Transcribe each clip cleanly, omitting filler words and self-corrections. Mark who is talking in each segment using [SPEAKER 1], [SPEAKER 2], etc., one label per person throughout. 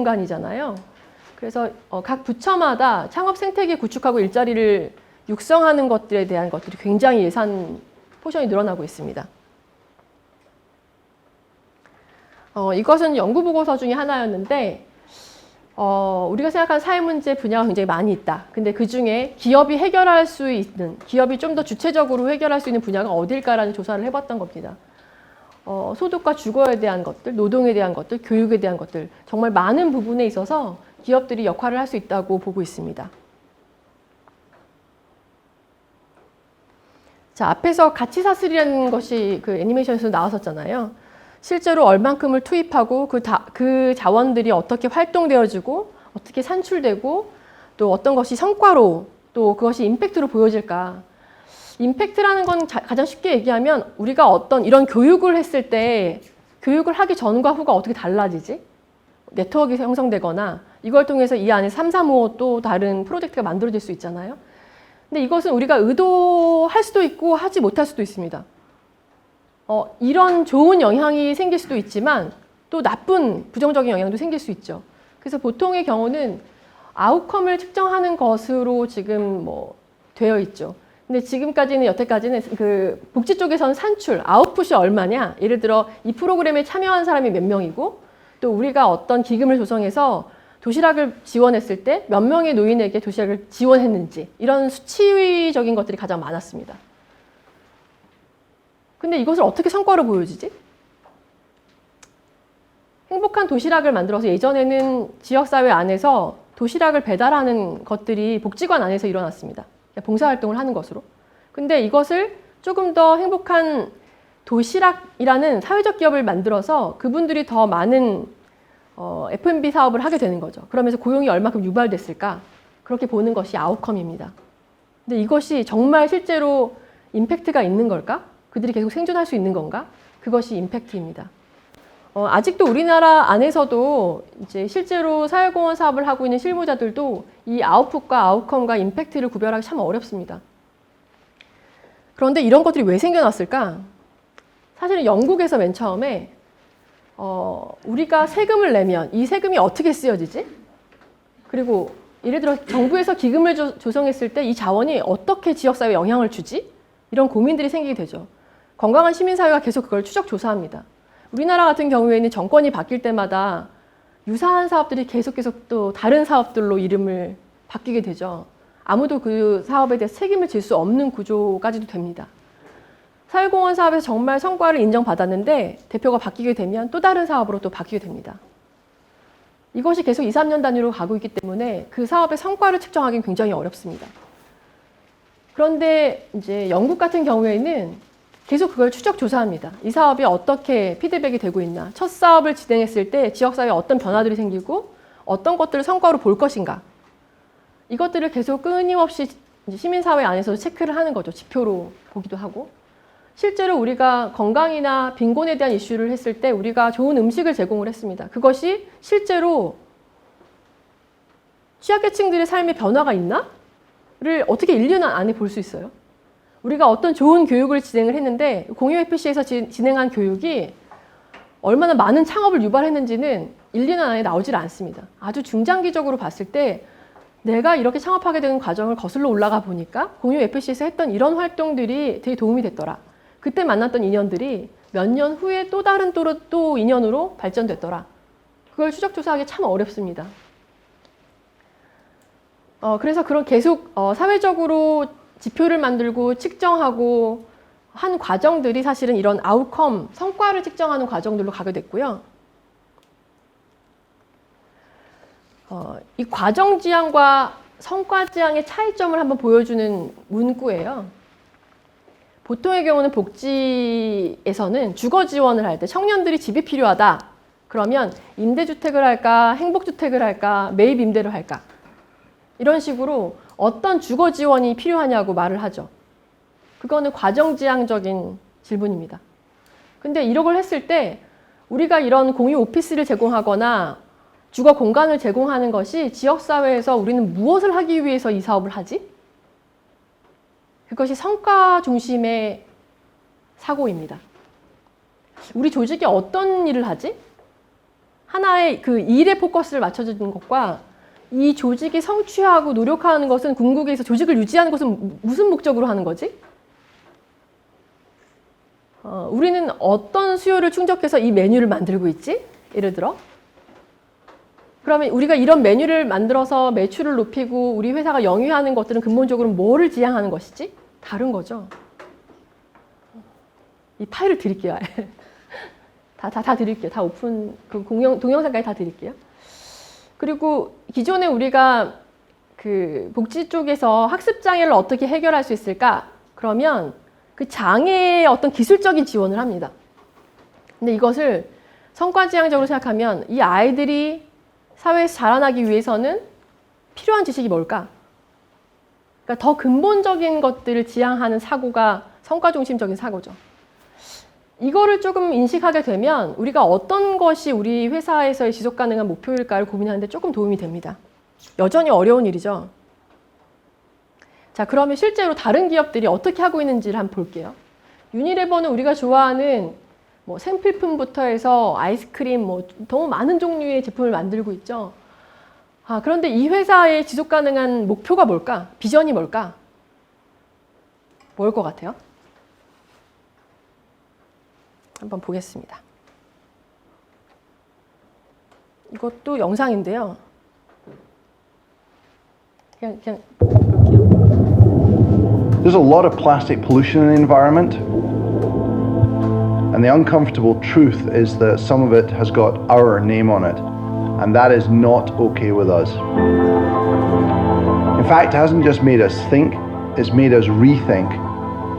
[SPEAKER 1] 공간이잖아요. 그래서 각 부처마다 창업 생태계 구축하고 일자리를 육성하는 것들에 대한 것들이 굉장히 예산 포션이 늘어나고 있습니다. 이것은 연구보고서 중에 하나였는데 우리가 생각하는 사회문제 분야가 굉장히 많이 있다. 근데 그중에 기업이 해결할 수 있는, 기업이 좀 더 주체적으로 해결할 수 있는 분야가 어딜까라는 조사를 해봤던 겁니다. 소득과 주거에 대한 것들, 노동에 대한 것들, 교육에 대한 것들, 정말 많은 부분에 있어서 기업들이 역할을 할 수 있다고 보고 있습니다. 자, 앞에서 가치사슬이라는 것이 그 애니메이션에서 나왔었잖아요. 실제로 얼만큼을 투입하고 그 자원들이 어떻게 활동되어지고 어떻게 산출되고 또 어떤 것이 성과로 또 그것이 임팩트로 보여질까. 임팩트라는 건 가장 쉽게 얘기하면 우리가 어떤 이런 교육을 했을 때 교육을 하기 전과 후가 어떻게 달라지지? 네트워크가 형성되거나 이걸 통해서 이 안에 3, 4, 5 또 다른 프로젝트가 만들어질 수 있잖아요. 근데 이것은 우리가 의도할 수도 있고 하지 못할 수도 있습니다. 이런 좋은 영향이 생길 수도 있지만 또 나쁜 부정적인 영향도 생길 수 있죠. 그래서 보통의 경우는 아웃컴을 측정하는 것으로 지금 되어 있죠. 근데 지금까지는 여태까지는 그 복지 쪽에서는 산출, 아웃풋이 얼마냐? 예를 들어 이 프로그램에 참여한 사람이 몇 명이고 또 우리가 어떤 기금을 조성해서 도시락을 지원했을 때 몇 명의 노인에게 도시락을 지원했는지 이런 수치적인 것들이 가장 많았습니다. 근데 이것을 어떻게 성과로 보여주지? 행복한 도시락을 만들어서 예전에는 지역사회 안에서 도시락을 배달하는 것들이 복지관 안에서 일어났습니다. 봉사활동을 하는 것으로. 근데 이것을 조금 더 행복한 도시락이라는 사회적 기업을 만들어서 그분들이 더 많은 F&B 사업을 하게 되는 거죠. 그러면서 고용이 얼마큼 유발됐을까? 그렇게 보는 것이 아웃컴입니다. 근데 이것이 정말 실제로 임팩트가 있는 걸까? 그들이 계속 생존할 수 있는 건가? 그것이 임팩트입니다. 아직도 우리나라 안에서도 이제 실제로 사회공헌 사업을 하고 있는 실무자들도 이 아웃풋과 아웃컴과 임팩트를 구별하기 참 어렵습니다. 그런데 이런 것들이 왜 생겨났을까? 사실은 영국에서 맨 처음에 우리가 세금을 내면 이 세금이 어떻게 쓰여지지? 그리고 예를 들어 정부에서 기금을 조성했을 때 이 자원이 어떻게 지역사회에 영향을 주지? 이런 고민들이 생기게 되죠. 건강한 시민사회가 계속 그걸 추적 조사합니다. 우리나라 같은 경우에는 정권이 바뀔 때마다 유사한 사업들이 계속 또 다른 사업들로 이름을 바뀌게 되죠. 아무도 그 사업에 대해서 책임을 질 수 없는 구조까지도 됩니다. 사회공헌 사업에서 정말 성과를 인정받았는데 대표가 바뀌게 되면 또 다른 사업으로 또 바뀌게 됩니다. 이것이 계속 2, 3년 단위로 가고 있기 때문에 그 사업의 성과를 측정하기는 굉장히 어렵습니다. 그런데 이제 영국 같은 경우에는 계속 그걸 추적 조사합니다. 이 사업이 어떻게 피드백이 되고 있나. 첫 사업을 진행했을 때 지역사회에 어떤 변화들이 생기고 어떤 것들을 성과로 볼 것인가. 이것들을 계속 끊임없이 시민사회 안에서 체크를 하는 거죠. 지표로 보기도 하고. 실제로 우리가 건강이나 빈곤에 대한 이슈를 했을 때 우리가 좋은 음식을 제공을 했습니다. 그것이 실제로 취약계층들의 삶에 변화가 있나?를 어떻게 1년 안에 볼 수 있어요? 우리가 어떤 좋은 교육을 진행을 했는데 공유 FC에서 진행한 교육이 얼마나 많은 창업을 유발했는지는 1, 2년 안에 나오질 않습니다. 아주 중장기적으로 봤을 때 내가 이렇게 창업하게 되는 과정을 거슬러 올라가 보니까 공유 FC에서 했던 이런 활동들이 되게 도움이 됐더라. 그때 만났던 인연들이 몇 년 후에 또 다른 또 인연으로 발전됐더라. 그걸 추적조사하기 참 어렵습니다. 그래서 그런 계속 사회적으로 지표를 만들고 측정하고 한 과정들이 사실은 이런 아웃컴, 성과를 측정하는 과정들로 가게 됐고요. 이 과정 지향과 성과 지향의 차이점을 한번 보여주는 문구예요. 보통의 경우는 복지에서는 주거 지원을 할 때 청년들이 집이 필요하다. 그러면 임대주택을 할까, 행복주택을 할까, 매입 임대를 할까. 이런 식으로 어떤 주거 지원이 필요하냐고 말을 하죠. 그거는 과정지향적인 질문입니다. 근데 이런 걸 했을 때 우리가 이런 공유 오피스를 제공하거나 주거 공간을 제공하는 것이 지역사회에서 우리는 무엇을 하기 위해서 이 사업을 하지? 그것이 성과 중심의 사고입니다. 우리 조직이 어떤 일을 하지? 하나의 그 일에 포커스를 맞춰주는 것과 이 조직이 성취하고 노력하는 것은 궁극에서 조직을 유지하는 것은 무슨 목적으로 하는 거지? 우리는 어떤 수요를 충족해서 이 메뉴를 만들고 있지? 예를 들어. 그러면 우리가 이런 메뉴를 만들어서 매출을 높이고 우리 회사가 영위하는 것들은 근본적으로 뭐를 지향하는 것이지? 다른 거죠. 이 파일을 드릴게요. 다 드릴게요. 다 오픈, 그 동영상까지 다 드릴게요. 그리고 기존에 우리가 그 복지 쪽에서 학습 장애를 어떻게 해결할 수 있을까? 그러면 그 장애의 어떤 기술적인 지원을 합니다. 근데 이것을 성과지향적으로 생각하면 이 아이들이 사회에서 자라나기 위해서는 필요한 지식이 뭘까? 그러니까 더 근본적인 것들을 지향하는 사고가 성과중심적인 사고죠. 이거를 조금 인식하게 되면 우리가 어떤 것이 우리 회사에서의 지속가능한 목표일까를 고민하는데 조금 도움이 됩니다. 여전히 어려운 일이죠. 자, 그러면 실제로 다른 기업들이 어떻게 하고 있는지를 한번 볼게요. 유니레버는 우리가 좋아하는 뭐 생필품부터 해서 아이스크림, 뭐 너무 많은 종류의 제품을 만들고 있죠. 그런데 이 회사의 지속가능한 목표가 뭘까? 비전이 뭘까? 뭘 것 같아요? 한번 보겠습니다. 이것도 영상인데요. 그냥 볼게요.
[SPEAKER 2] There's a lot of plastic pollution in the environment, and the uncomfortable truth is that some of it has got our name on it, and that is not okay with us. In fact, it hasn't just made us think, it's made us rethink.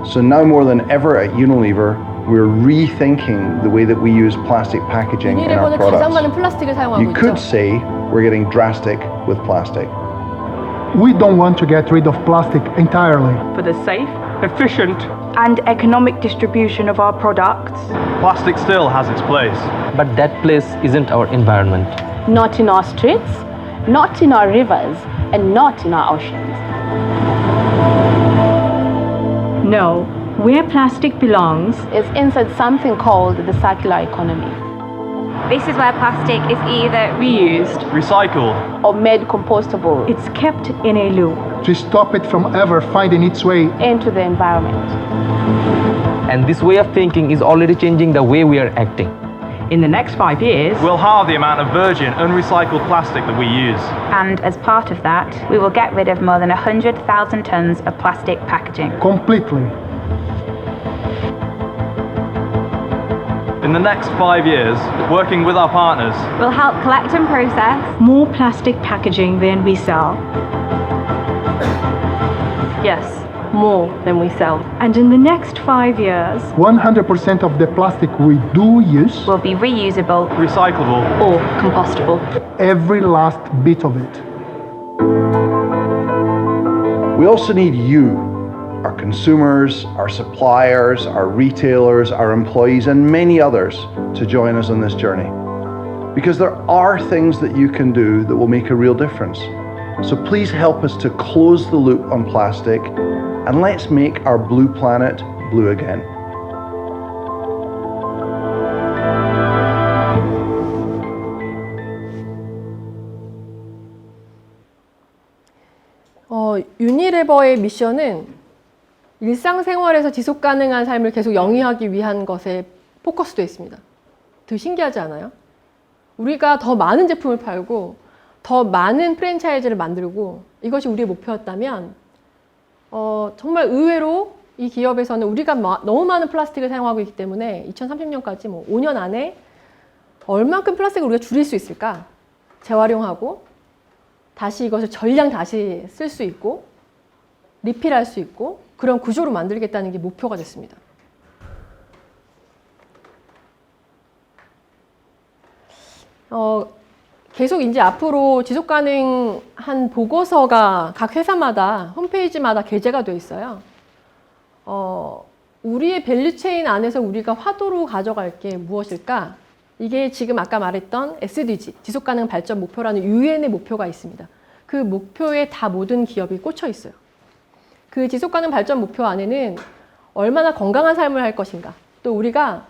[SPEAKER 2] So now more than ever at Unilever, we're rethinking the way that we use plastic packaging in our
[SPEAKER 1] 유니레버는 가장 많은
[SPEAKER 2] products.
[SPEAKER 1] 플라스틱을 사용하고
[SPEAKER 2] You could
[SPEAKER 1] 있죠.
[SPEAKER 2] say we're getting drastic with plastic.
[SPEAKER 3] We don't want to get rid of plastic entirely.
[SPEAKER 4] For the safe, efficient,
[SPEAKER 5] and economic distribution of our products.
[SPEAKER 6] Plastic still has its place.
[SPEAKER 7] But that place isn't our environment.
[SPEAKER 8] Not in our streets, not in our rivers, and not in our oceans.
[SPEAKER 5] No, where plastic belongs
[SPEAKER 8] It's inside something called the circular economy,
[SPEAKER 9] This is where plastic is either reused,
[SPEAKER 6] Recycled.
[SPEAKER 8] or made compostable
[SPEAKER 5] it's kept in a loop.
[SPEAKER 3] To stop it from ever finding its way
[SPEAKER 8] into the environment.
[SPEAKER 7] And this way of thinking is already changing the way we are acting.
[SPEAKER 4] in the next 5 years,
[SPEAKER 6] We'll halve the amount of virgin, unrecycled plastic that we use.
[SPEAKER 9] and as part of that, we will get rid of more than 100,000 tons of plastic packaging.
[SPEAKER 3] completely.
[SPEAKER 6] In the next 5 years, working with our partners,
[SPEAKER 9] We'll help collect and process
[SPEAKER 5] More plastic packaging than we sell.
[SPEAKER 8] Yes, more than we sell.
[SPEAKER 5] And in the next 5 years,
[SPEAKER 3] 100% of the plastic we do use,
[SPEAKER 9] will be reusable,
[SPEAKER 6] recyclable.
[SPEAKER 8] Or compostable.
[SPEAKER 3] every last bit of it.
[SPEAKER 2] We also need you, our consumers, our suppliers, our retailers, our employees, and many others to join us on this journey. Because there are things that you can do that will make a real difference. So please help us to close the loop on plastic and let's make our blue planet blue again.
[SPEAKER 1] 유니레버의 미션은 일상생활에서 지속가능한 삶을 계속 영위하기 위한 것에 포커스되어 있습니다. 되게 신기하지 않아요? 우리가 더 많은 제품을 팔고 더 많은 프랜차이즈를 만들고 이것이 우리의 목표였다면 정말 의외로 이 기업에서는 우리가 너무 많은 플라스틱을 사용하고 있기 때문에 2030년까지 뭐 5년 안에 얼만큼 플라스틱을 우리가 줄일 수 있을까? 재활용하고 다시 이것을 전량 다시 쓸 수 있고 리필할 수 있고 그런 구조로 만들겠다는 게 목표가 됐습니다. 계속 이제 앞으로 지속가능한 보고서가 각 회사마다 홈페이지마다 게재가 돼 있어요. 우리의 밸류체인 안에서 우리가 화두로 가져갈 게 무엇일까? 이게 지금 아까 말했던 SDG, 지속가능 발전 목표라는 UN의 목표가 있습니다. 그 목표에 다 모든 기업이 꽂혀 있어요. 그 지속가능 발전 목표 안에는 얼마나 건강한 삶을 할 것인가, 또 우리가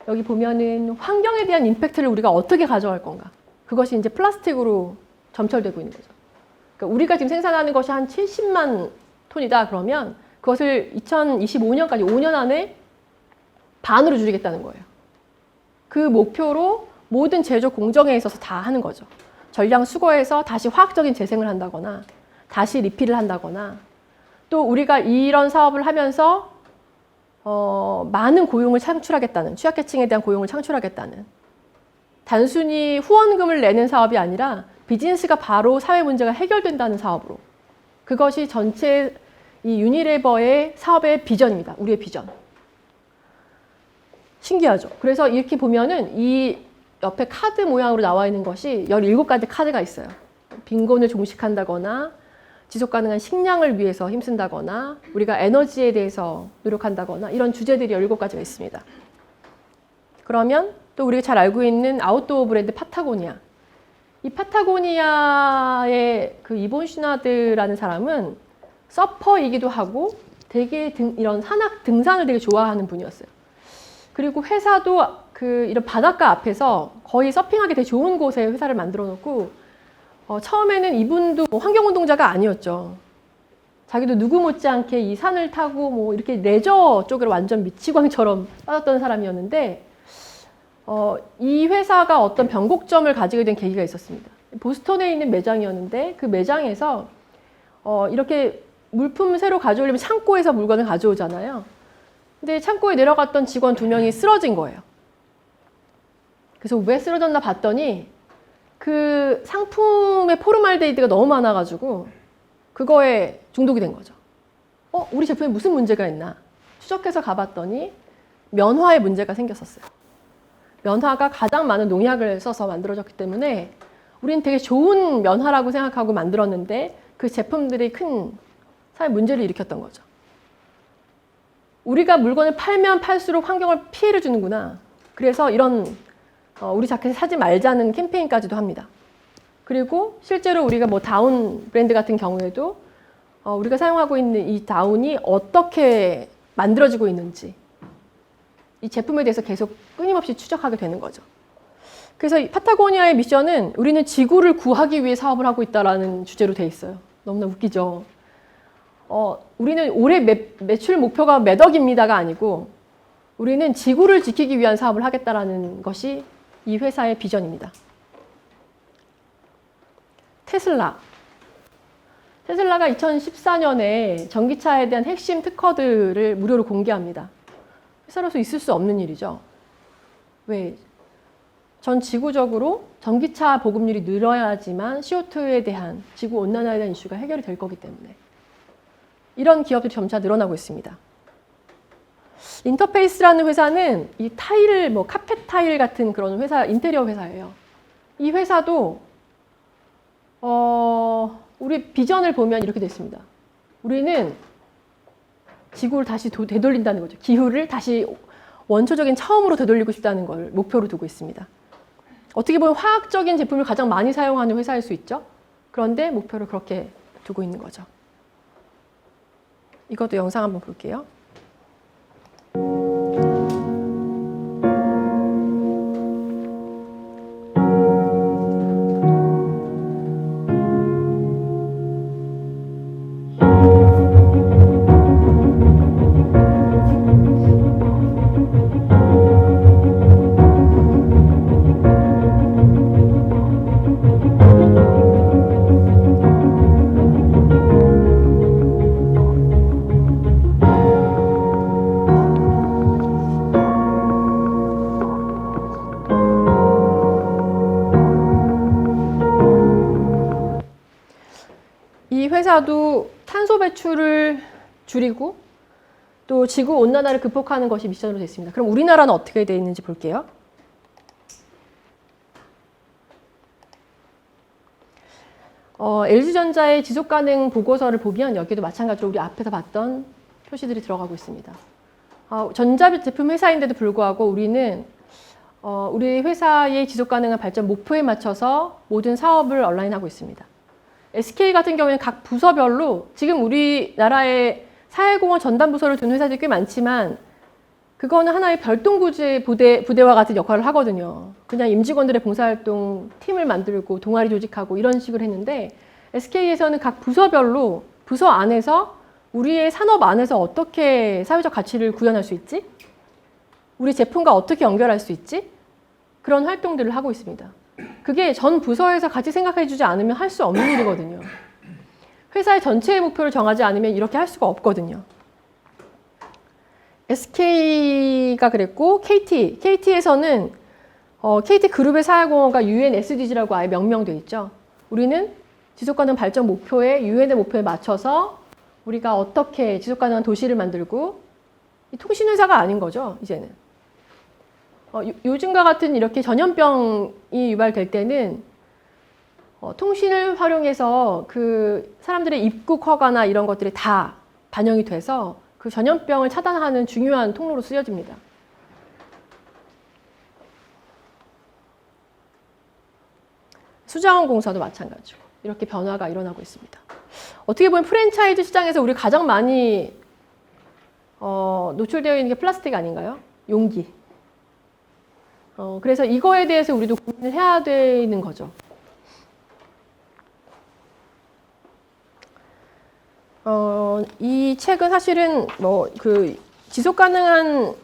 [SPEAKER 1] 여기 보면은 환경에 대한 임팩트를 우리가 어떻게 가져갈 건가. 그것이 이제 플라스틱으로 점철되고 있는 거죠. 그러니까 우리가 지금 생산하는 것이 한 70만 톤이다 그러면 그것을 2025년까지 5년 안에 반으로 줄이겠다는 거예요. 그 목표로 모든 제조 공정에 있어서 다 하는 거죠. 전량 수거해서 다시 화학적인 재생을 한다거나 다시 리필을 한다거나 또 우리가 이런 사업을 하면서 많은 고용을 창출하겠다는, 취약계층에 대한 고용을 창출하겠다는, 단순히 후원금을 내는 사업이 아니라 비즈니스가 바로 사회 문제가 해결된다는 사업으로, 그것이 전체 이 유니레버의 사업의 비전입니다. 우리의 비전. 신기하죠? 그래서 이렇게 보면은 이 옆에 카드 모양으로 나와 있는 것이 17가지 카드가 있어요. 빈곤을 종식한다거나 지속가능한 식량을 위해서 힘쓴다거나 우리가 에너지에 대해서 노력한다거나 이런 주제들이 17가지가 있습니다. 그러면 또 우리가 잘 알고 있는 아웃도어 브랜드 파타고니아. 이 파타고니아의 그 이본 슈나드라는 사람은 서퍼이기도 하고 되게 이런 산악 등산을 되게 좋아하는 분이었어요. 그리고 회사도 그 이런 바닷가 앞에서 거의 서핑하기 되게 좋은 곳에 회사를 만들어 놓고 처음에는 이분도 뭐 환경운동자가 아니었죠. 자기도 누구 못지않게 이 산을 타고 뭐 이렇게 레저 쪽으로 완전 미치광이처럼 빠졌던 사람이었는데 이 회사가 어떤 변곡점을 가지게 된 계기가 있었습니다. 보스턴에 있는 매장이었는데 그 매장에서 이렇게 물품 새로 가져오려면 창고에서 물건을 가져오잖아요. 근데 창고에 내려갔던 직원 2명이 쓰러진 거예요. 그래서 왜 쓰러졌나 봤더니 그 상품의 포름알데히드가 너무 많아가지고 그거에 중독이 된 거죠. 우리 제품에 무슨 문제가 있나 추적해서 가봤더니 면화에 문제가 생겼었어요. 면화가 가장 많은 농약을 써서 만들어졌기 때문에 우리는 되게 좋은 면화라고 생각하고 만들었는데 그 제품들이 큰 사회 문제를 일으켰던 거죠. 우리가 물건을 팔면 팔수록 환경을 피해를 주는구나. 그래서 이런 우리 자켓을 사지 말자는 캠페인까지도 합니다. 그리고 실제로 우리가 뭐 다운 브랜드 같은 경우에도 우리가 사용하고 있는 이 다운이 어떻게 만들어지고 있는지 이 제품에 대해서 계속 끊임없이 추적하게 되는 거죠. 그래서 이 파타고니아의 미션은 우리는 지구를 구하기 위해 사업을 하고 있다라는 주제로 돼 있어요. 너무나 웃기죠. 우리는 올해 매출 목표가 몇 억입니다가 아니고 우리는 지구를 지키기 위한 사업을 하겠다라는 것이 이 회사의 비전입니다. 테슬라가 2014년에 전기차에 대한 핵심 특허들을 무료로 공개합니다. 회사로서 있을 수 없는 일이죠. 왜? 전 지구적으로 전기차 보급률이 늘어야지만 CO2에 대한 지구온난화에 대한 이슈가 해결이 될 거기 때문에 이런 기업들이 점차 늘어나고 있습니다. 인터페이스라는 회사는 이 타일, 뭐 카펫 타일 같은 그런 회사, 인테리어 회사예요. 이 회사도 우리 비전을 보면 이렇게 됐습니다. 우리는 지구를 다시 되돌린다는 거죠. 기후를 다시 원초적인 처음으로 되돌리고 싶다는 걸 목표로 두고 있습니다. 어떻게 보면 화학적인 제품을 가장 많이 사용하는 회사일 수 있죠. 그런데 목표를 그렇게 두고 있는 거죠. 이것도 영상 한번 볼게요. 이 회사도 탄소 배출을 줄이고 또 지구 온난화를 극복하는 것이 미션으로 되어 있습니다. 그럼 우리나라는 어떻게 되어 있는지 볼게요. LG전자의 지속가능 보고서를 보면 여기도 마찬가지로 우리 앞에서 봤던 표시들이 들어가고 있습니다. 전자제품 회사인데도 불구하고 우리는 우리 회사의 지속가능한 발전 목표에 맞춰서 모든 사업을 온라인하고 있습니다. SK 같은 경우에는 각 부서별로 지금 우리나라에 사회공헌 전담 부서를 둔 회사들이 꽤 많지만 그거는 하나의 별도구제 부대와 같은 역할을 하거든요. 그냥 임직원들의 봉사활동 팀을 만들고 동아리 조직하고 이런 식으로 했는데 SK에서는 각 부서별로 부서 안에서 우리의 산업 안에서 어떻게 사회적 가치를 구현할 수 있지? 우리 제품과 어떻게 연결할 수 있지? 그런 활동들을 하고 있습니다. 그게 전 부서에서 같이 생각해 주지 않으면 할 수 없는 일이거든요. 회사의 전체의 목표를 정하지 않으면 이렇게 할 수가 없거든요. SK가 그랬고 KT에서는 KT그룹의 사회공헌과 UN SDG라고 아예 명명되어 있죠. 우리는 지속가능 발전 목표에 UN의 목표에 맞춰서 우리가 어떻게 지속가능한 도시를 만들고 이 통신회사가 아닌 거죠. 이제는. 요즘과 같은 이렇게 전염병이 유발될 때는 통신을 활용해서 그 사람들의 입국 허가나 이런 것들이 다 반영이 돼서 그 전염병을 차단하는 중요한 통로로 쓰여집니다. 수자원공사도 마찬가지고 이렇게 변화가 일어나고 있습니다. 어떻게 보면 프랜차이즈 시장에서 우리 가장 많이 노출되어 있는 게 플라스틱 아닌가요? 용기. 그래서 이거에 대해서 우리도 고민을 해야 되는 거죠. 이 책은 사실은 그 지속 가능한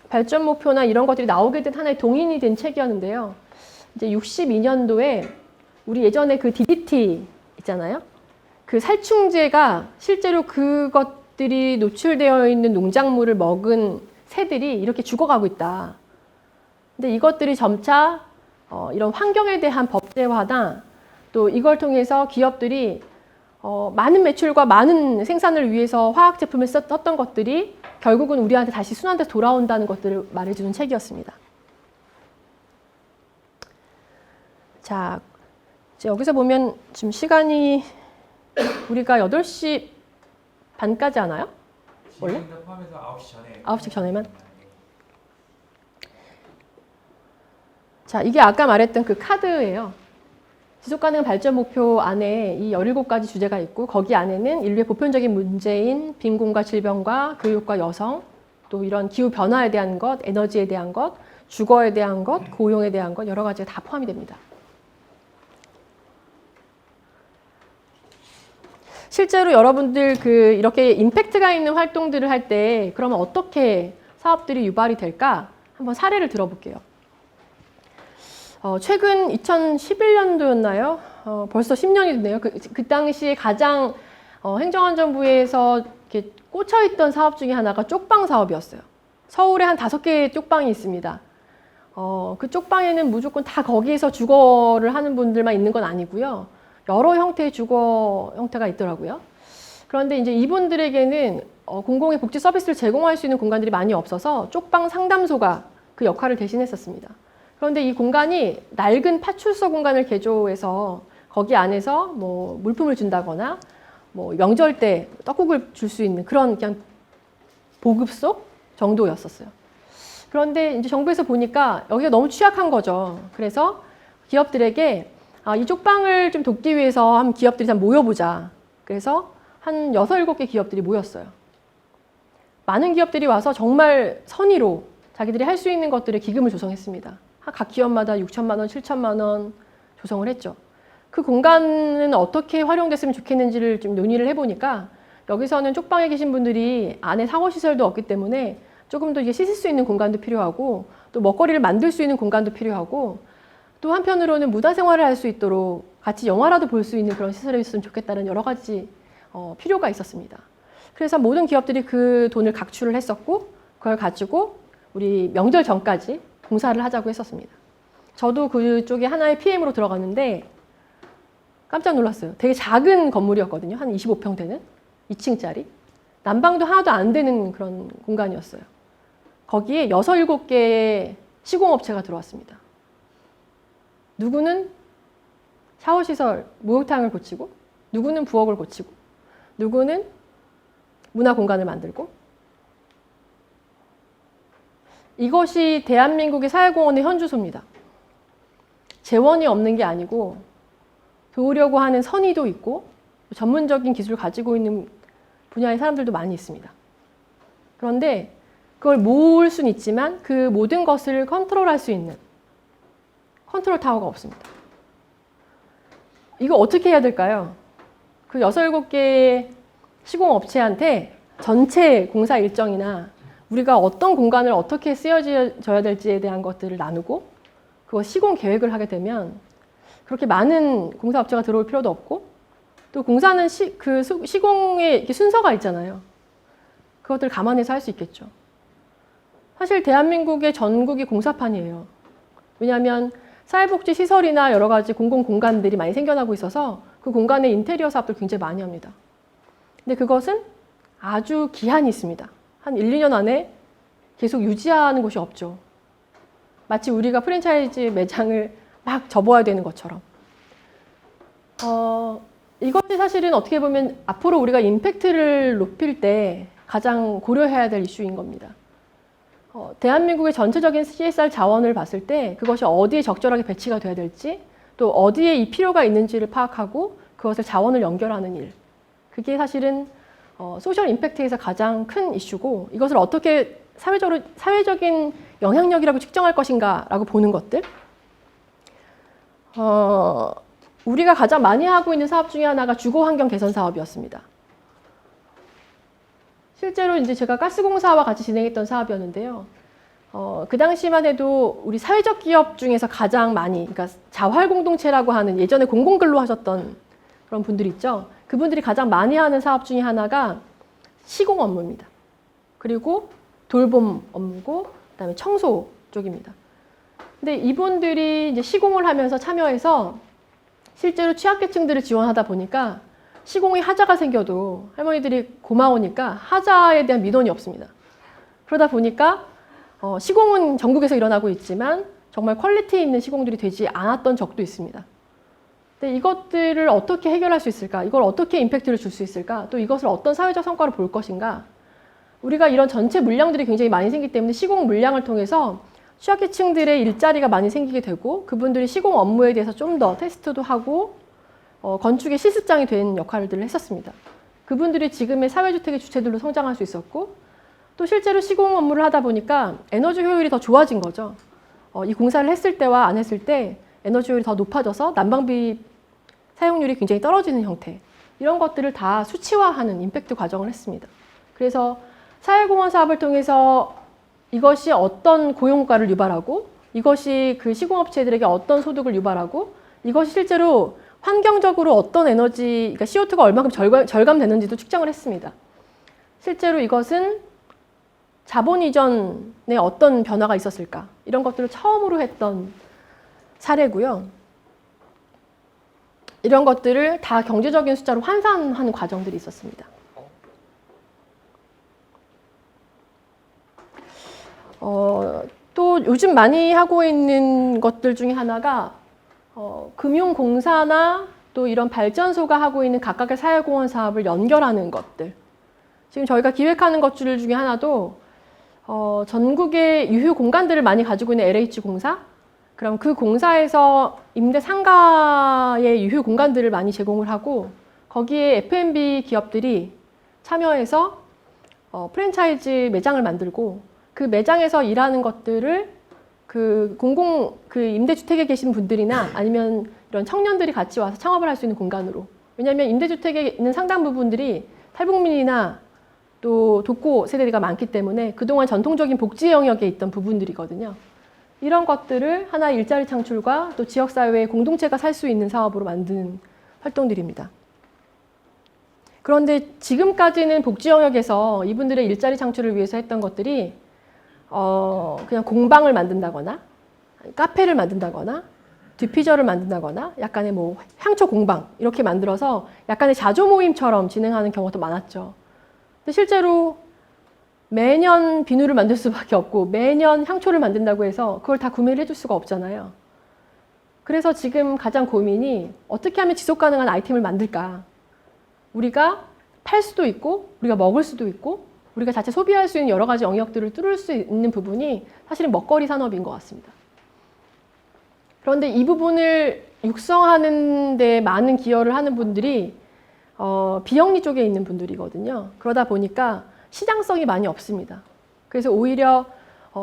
[SPEAKER 1] 발전 목표나 이런 것들이 나오게 된 하나의 동인이 된 책이었는데요. 이제 62년도에 우리 예전에 그 DDT 있잖아요. 그 살충제가 실제로 그것들이 노출되어 있는 농작물을 먹은 새들이 이렇게 죽어가고 있다. 근데 이것들이 점차 이런 환경에 대한 법제화나 또 이걸 통해서 기업들이 많은 매출과 많은 생산을 위해서 화학 제품을 썼던 것들이 결국은 우리한테 다시 순환돼서 돌아온다는 것들을 말해주는 책이었습니다. 자, 이제 여기서 보면 지금 시간이 우리가 8시 반까지 하나요? 원래? 포함해서 9시 전에. 9시 전에만? 자, 이게 아까 말했던 그 카드예요. 지속가능한 발전 목표 안에 이 17가지 주제가 있고 거기 안에는 인류의 보편적인 문제인 빈곤과 질병과 교육과 여성, 또 이런 기후 변화에 대한 것, 에너지에 대한 것, 주거에 대한 것, 고용에 대한 것 여러 가지가 다 포함이 됩니다. 실제로 여러분들 이렇게 임팩트가 있는 활동들을 할 때 그러면 어떻게 사업들이 유발이 될까? 한번 사례를 들어볼게요. 최근 2011년도였나요? 벌써 10년이 됐네요. 그 당시에 가장 행정안전부에서 이렇게 꽂혀있던 사업 중에 하나가 쪽방 사업이었어요. 서울에 한 5개의 쪽방이 있습니다. 그 쪽방에는 무조건 다 거기에서 주거를 하는 분들만 있는 건 아니고요. 여러 형태의 주거 형태가 있더라고요. 그런데 이제 이분들에게는 공공의 복지 서비스를 제공할 수 있는 공간들이 많이 없어서 쪽방 상담소가 그 역할을 대신했었습니다. 그런데 이 공간이 낡은 파출소 공간을 개조해서 거기 안에서 뭐 물품을 준다거나 뭐 명절 때 떡국을 줄 수 있는 그런 그냥 보급소 정도였었어요. 그런데 이제 정부에서 보니까 여기가 너무 취약한 거죠. 그래서 기업들에게 이 쪽방을 좀 돕기 위해서 한 기업들이 다 모여보자. 그래서 한 6, 7개 기업들이 모였어요. 많은 기업들이 와서 정말 선의로 자기들이 할 수 있는 것들을 기금을 조성했습니다. 각 기업마다 6천만 원, 7천만 원 조성을 했죠. 그 공간은 어떻게 활용됐으면 좋겠는지를 좀 논의를 해보니까 여기서는 쪽방에 계신 분들이 안에 샤워시설도 없기 때문에 조금 더 이제 씻을 수 있는 공간도 필요하고 또 먹거리를 만들 수 있는 공간도 필요하고 또 한편으로는 문화생활을 할 수 있도록 같이 영화라도 볼 수 있는 그런 시설이 있으면 좋겠다는 여러 가지 필요가 있었습니다. 그래서 모든 기업들이 그 돈을 각출을 했었고 그걸 가지고 우리 명절 전까지 봉사를 하자고 했었습니다. 저도 그쪽에 하나의 PM으로 들어갔는데 깜짝 놀랐어요. 되게 작은 건물이었거든요. 한 25평 되는 2층짜리. 난방도 하나도 안 되는 그런 공간이었어요. 거기에 6, 7개의 시공업체가 들어왔습니다. 누구는 샤워시설, 목욕탕을 고치고 누구는 부엌을 고치고 누구는 문화공간을 만들고 이것이 대한민국의 사회공헌의 현주소입니다. 재원이 없는 게 아니고 도우려고 하는 선의도 있고 전문적인 기술을 가지고 있는 분야의 사람들도 많이 있습니다. 그런데 그걸 모을 수는 있지만 그 모든 것을 컨트롤할 수 있는 컨트롤 타워가 없습니다. 이거 어떻게 해야 될까요? 그 6, 7개의 시공업체한테 전체 공사 일정이나 우리가 어떤 공간을 어떻게 쓰여져야 될지에 대한 것들을 나누고 그거 시공 계획을 하게 되면 그렇게 많은 공사업체가 들어올 필요도 없고 또 공사는 시공의 이렇게 순서가 있잖아요. 그것들을 감안해서 할 수 있겠죠. 사실 대한민국의 전국이 공사판이에요. 왜냐하면 사회복지 시설이나 여러 가지 공공공간들이 많이 생겨나고 있어서 그 공간의 인테리어 사업들 굉장히 많이 합니다. 근데 그것은 아주 기한이 있습니다. 한 1, 2년 안에 계속 유지하는 곳이 없죠. 마치 우리가 프랜차이즈 매장을 막 접어야 되는 것처럼. 이것이 사실은 어떻게 보면 앞으로 우리가 임팩트를 높일 때 가장 고려해야 될 이슈인 겁니다. 대한민국의 전체적인 CSR 자원을 봤을 때 그것이 어디에 적절하게 배치가 돼야 될지 또 어디에 이 필요가 있는지를 파악하고 그것을 자원을 연결하는 일. 그게 사실은 소셜 임팩트에서 가장 큰 이슈고 이것을 어떻게 사회적인 영향력이라고 측정할 것인가라고 보는 것들. 우리가 가장 많이 하고 있는 사업 중에 하나가 주거 환경 개선 사업이었습니다. 실제로 이제 제가 가스공사와 같이 진행했던 사업이었는데요. 그 당시만 해도 우리 사회적 기업 중에서 가장 많이, 그러니까 자활공동체라고 하는 예전에 공공근로 하셨던 그런 분들 있죠. 그분들이 가장 많이 하는 사업 중에 하나가 시공 업무입니다. 그리고 돌봄 업무고, 그다음에 청소 쪽입니다. 근데 이분들이 이제 시공을 하면서 참여해서 실제로 취약계층들을 지원하다 보니까 시공에 하자가 생겨도 할머니들이 고마우니까 하자에 대한 민원이 없습니다. 그러다 보니까 시공은 전국에서 일어나고 있지만 정말 퀄리티 있는 시공들이 되지 않았던 적도 있습니다. 근데 이것들을 어떻게 해결할 수 있을까? 이걸 어떻게 임팩트를 줄 수 있을까? 또 이것을 어떤 사회적 성과로 볼 것인가? 우리가 이런 전체 물량들이 굉장히 많이 생기기 때문에 시공 물량을 통해서 취약계층들의 일자리가 많이 생기게 되고 그분들이 시공 업무에 대해서 좀 더 테스트도 하고 건축의 실습장이 된 역할들을 했었습니다. 그분들이 지금의 사회주택의 주체들로 성장할 수 있었고 또 실제로 시공 업무를 하다 보니까 에너지 효율이 더 좋아진 거죠. 이 공사를 했을 때와 안 했을 때 에너지 효율이 더 높아져서 난방비 사용률이 굉장히 떨어지는 형태. 이런 것들을 다 수치화하는 임팩트 과정을 했습니다. 그래서 사회공헌 사업을 통해서 이것이 어떤 고용효과를 유발하고 이것이 그 시공업체들에게 어떤 소득을 유발하고 이것이 실제로 환경적으로 어떤 에너지, 그러니까 CO2가 얼마큼 절감되는지도 측정을 했습니다. 실제로 이것은 자본 이전에 어떤 변화가 있었을까? 이런 것들을 처음으로 했던 사례고요. 이런 것들을 다 경제적인 숫자로 환산하는 과정들이 있었습니다. 또 요즘 많이 하고 있는 것들 중에 하나가 금융공사나 또 이런 발전소가 하고 있는 각각의 사회공헌 사업을 연결하는 것들. 지금 저희가 기획하는 것들 중에 하나도 전국의 유휴 공간들을 많이 가지고 있는 LH공사, 그럼 그 공사에서 임대 상가의 유휴 공간들을 많이 제공을 하고 거기에 F&B 기업들이 참여해서 프랜차이즈 매장을 만들고 그 매장에서 일하는 것들을 그 임대주택에 계신 분들이나 아니면 이런 청년들이 같이 와서 창업을 할 수 있는 공간으로. 왜냐하면 임대주택에 있는 상당 부분들이 탈북민이나 또 독고 세대가 많기 때문에 그동안 전통적인 복지 영역에 있던 부분들이거든요. 이런 것들을 하나의 일자리 창출과 또 지역사회의 공동체가 살 수 있는 사업으로 만드는 활동들입니다. 그런데 지금까지는 복지 영역에서 이분들의 일자리 창출을 위해서 했던 것들이 그냥 공방을 만든다거나 카페를 만든다거나 디퓨저를 만든다거나 약간의 뭐 향초 공방 이렇게 만들어서 약간의 자조 모임처럼 진행하는 경우도 많았죠. 근데 실제로 매년 비누를 만들 수밖에 없고 매년 향초를 만든다고 해서 그걸 다 구매를 해줄 수가 없잖아요. 그래서 지금 가장 고민이 어떻게 하면 지속 가능한 아이템을 만들까? 우리가 팔 수도 있고 우리가 먹을 수도 있고 우리가 자체 소비할 수 있는 여러 가지 영역들을 뚫을 수 있는 부분이 사실은 먹거리 산업인 것 같습니다. 그런데 이 부분을 육성하는 데 많은 기여를 하는 분들이 비영리 쪽에 있는 분들이거든요. 그러다 보니까 시장성이 많이 없습니다. 그래서 오히려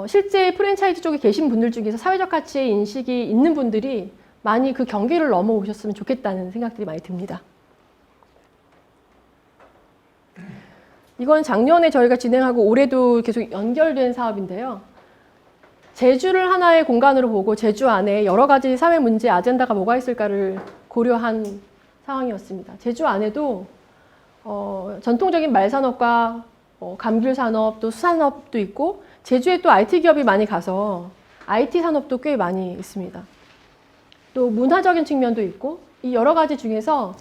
[SPEAKER 1] 실제 프랜차이즈 쪽에 계신 분들 중에서 사회적 가치의 인식이 있는 분들이 많이 그 경계를 넘어오셨으면 좋겠다는 생각들이 많이 듭니다. 이건 작년에 저희가 진행하고 올해도 계속 연결된 사업인데요. 제주를 하나의 공간으로 보고 제주 안에 여러 가지 사회 문제 아젠다가 뭐가 있을까를 고려한 상황이었습니다. 제주 안에도 전통적인 말산업과 감귤 산업, 또 수산업도 있고 제주에 또 IT 기업이 많이 가서 IT 산업도 꽤 많이 있습니다. 또 문화적인 측면도 있고 이 여러 가지 중에서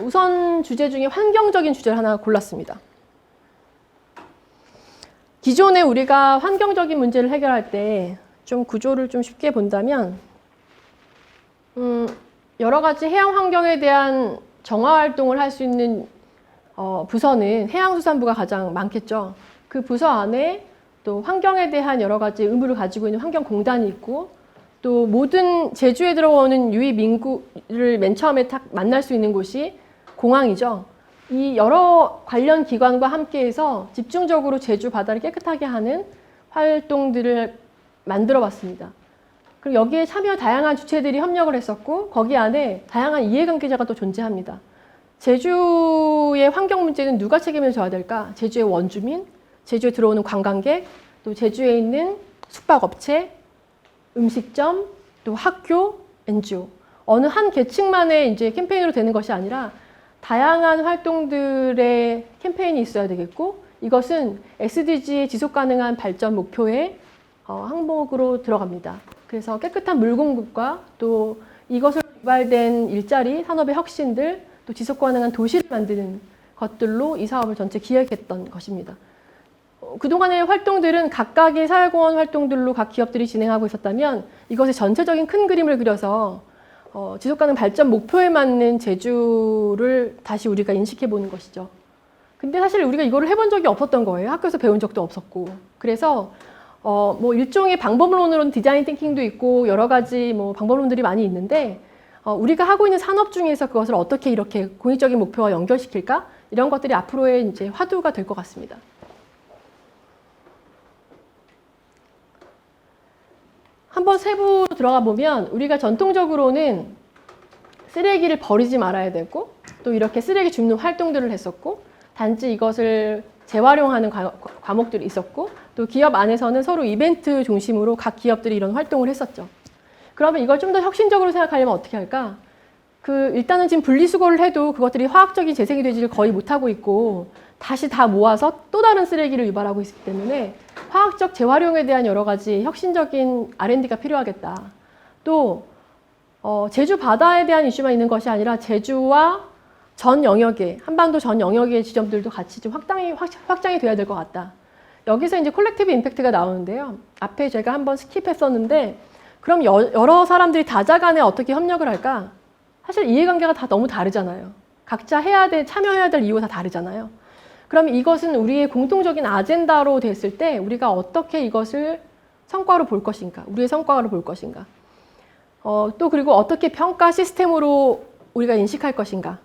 [SPEAKER 1] 우선 주제 중에 환경적인 주제를 하나 골랐습니다. 기존에 우리가 환경적인 문제를 해결할 때 좀 구조를 좀 쉽게 본다면 여러 가지 해양 환경에 대한 정화 활동을 할 수 있는 부서는 해양수산부가 가장 많겠죠. 그 부서 안에 또 환경에 대한 여러 가지 의무를 가지고 있는 환경공단이 있고 또 모든 제주에 들어오는 유입 인구를 맨 처음에 딱 만날 수 있는 곳이 공항이죠. 이 여러 관련 기관과 함께해서 집중적으로 제주 바다를 깨끗하게 하는 활동들을 만들어 봤습니다. 그리고 여기에 참여 다양한 주체들이 협력을 했었고 거기 안에 다양한 이해관계자가 또 존재합니다. 제주의 환경 문제는 누가 책임을 져야 될까? 제주의 원주민, 제주에 들어오는 관광객, 또 제주에 있는 숙박업체, 음식점, 또 학교, NGO. 어느 한 계층만의 이제 캠페인으로 되는 것이 아니라 다양한 활동들의 캠페인이 있어야 되겠고 이것은 SDG의 지속가능한 발전 목표의 항목으로 들어갑니다. 그래서 깨끗한 물 공급과 또 이것을 유발된 일자리, 산업의 혁신들, 또 지속가능한 도시를 만드는 것들로 이 사업을 전체 기획했던 것입니다. 그동안의 활동들은 각각의 사회공헌 활동들로 각 기업들이 진행하고 있었다면 이것의 전체적인 큰 그림을 그려서 지속가능 발전 목표에 맞는 제주를 다시 우리가 인식해 보는 것이죠. 근데 사실 우리가 이거를 해본 적이 없었던 거예요. 학교에서 배운 적도 없었고. 그래서 뭐 일종의 방법론으로는 디자인 띵킹도 있고 여러 가지 뭐 방법론들이 많이 있는데 우리가 하고 있는 산업 중에서 그것을 어떻게 이렇게 공익적인 목표와 연결시킬까? 이런 것들이 앞으로의 이제 화두가 될 것 같습니다. 한번 세부 들어가 보면 우리가 전통적으로는 쓰레기를 버리지 말아야 되고 또 이렇게 쓰레기 줍는 활동들을 했었고 단지 이것을 재활용하는 과목들이 있었고 또 기업 안에서는 서로 이벤트 중심으로 각 기업들이 이런 활동을 했었죠. 그러면 이걸 좀 더 혁신적으로 생각하려면 어떻게 할까? 일단은 지금 분리수거를 해도 그것들이 화학적인 재생이 되지를 거의 못하고 있고 다시 다 모아서 또 다른 쓰레기를 유발하고 있기 때문에 화학적 재활용에 대한 여러 가지 혁신적인 R&D가 필요하겠다. 또 제주 바다에 대한 이슈만 있는 것이 아니라 제주와 전 영역에 한반도 전 영역의 지점들도 같이 좀 확장이 돼야 될 것 같다. 여기서 이제 콜렉티브 임팩트가 나오는데요. 앞에 제가 한번 스킵했었는데 그럼 여러 사람들이 다자간에 어떻게 협력을 할까? 사실 이해관계가 다 너무 다르잖아요. 각자 참여해야 될 이유가 다 다르잖아요. 그럼 이것은 우리의 공통적인 아젠다로 됐을 때 우리가 어떻게 이것을 성과로 볼 것인가? 우리의 성과로 볼 것인가? 또 그리고 어떻게 평가 시스템으로 우리가 인식할 것인가?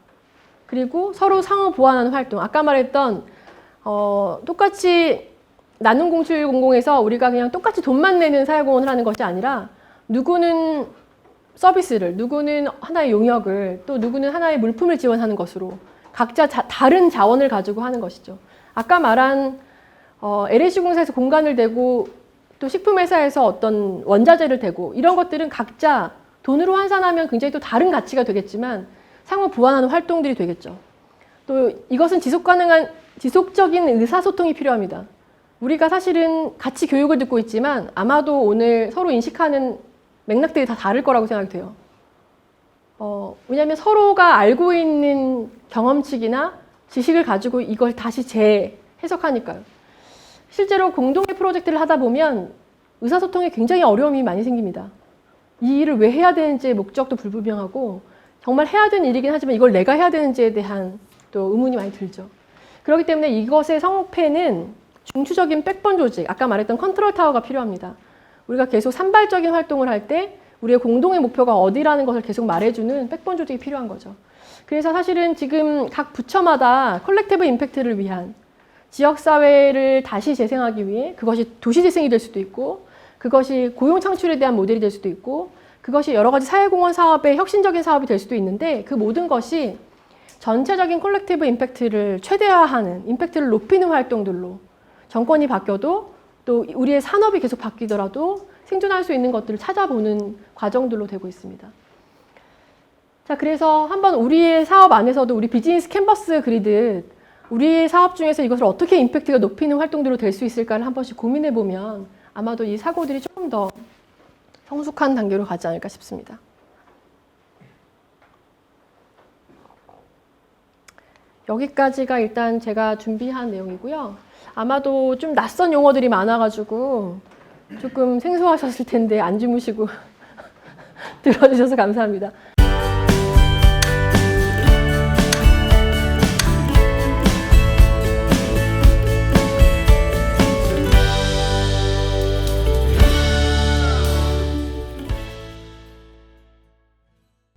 [SPEAKER 1] 그리고 서로 상호 보완하는 활동. 아까 말했던 똑같이 나눔 0700에서 우리가 그냥 똑같이 돈만 내는 사회공헌을 하는 것이 아니라 누구는 서비스를, 누구는 하나의 용역을, 또 누구는 하나의 물품을 지원하는 것으로 각자 다른 자원을 가지고 하는 것이죠. 아까 말한 LH 공사에서 공간을 대고 또 식품회사에서 어떤 원자재를 대고 이런 것들은 각자 돈으로 환산하면 굉장히 또 다른 가치가 되겠지만 상호 보완하는 활동들이 되겠죠. 또 이것은 지속적인 의사소통이 필요합니다. 우리가 사실은 같이 교육을 듣고 있지만 아마도 오늘 서로 인식하는 맥락들이 다 다를 거라고 생각이 돼요. 왜냐하면 서로가 알고 있는 경험치나 지식을 가지고 이걸 다시 재해석하니까요. 실제로 공동의 프로젝트를 하다 보면 의사소통에 굉장히 어려움이 많이 생깁니다. 이 일을 왜 해야 되는지의 목적도 불분명하고 정말 해야 되는 일이긴 하지만 이걸 내가 해야 되는지에 대한 또 의문이 많이 들죠. 그렇기 때문에 이것의 성패는 중추적인 백본 조직, 아까 말했던 컨트롤 타워가 필요합니다. 우리가 계속 산발적인 활동을 할 때 우리의 공동의 목표가 어디라는 것을 계속 말해주는 백본 조직이 필요한 거죠. 그래서 사실은 지금 각 부처마다 컬렉티브 임팩트를 위한 지역사회를 다시 재생하기 위해 그것이 도시재생이 될 수도 있고 그것이 고용 창출에 대한 모델이 될 수도 있고 그것이 여러 가지 사회공헌 사업의 혁신적인 사업이 될 수도 있는데 그 모든 것이 전체적인 콜렉티브 임팩트를 최대화하는, 임팩트를 높이는 활동들로 정권이 바뀌어도 또 우리의 산업이 계속 바뀌더라도 생존할 수 있는 것들을 찾아보는 과정들로 되고 있습니다. 자, 그래서 한번 우리의 사업 안에서도 우리 비즈니스 캔버스 그리듯 우리의 사업 중에서 이것을 어떻게 임팩트가 높이는 활동들로 될 수 있을까를 한 번씩 고민해 보면 아마도 이 사고들이 조금 더 성숙한 단계로 가지 않을까 싶습니다. 여기까지가 일단 제가 준비한 내용이고요. 아마도 좀 낯선 용어들이 많아가지고 조금 생소하셨을 텐데 안 주무시고 들어주셔서 감사합니다.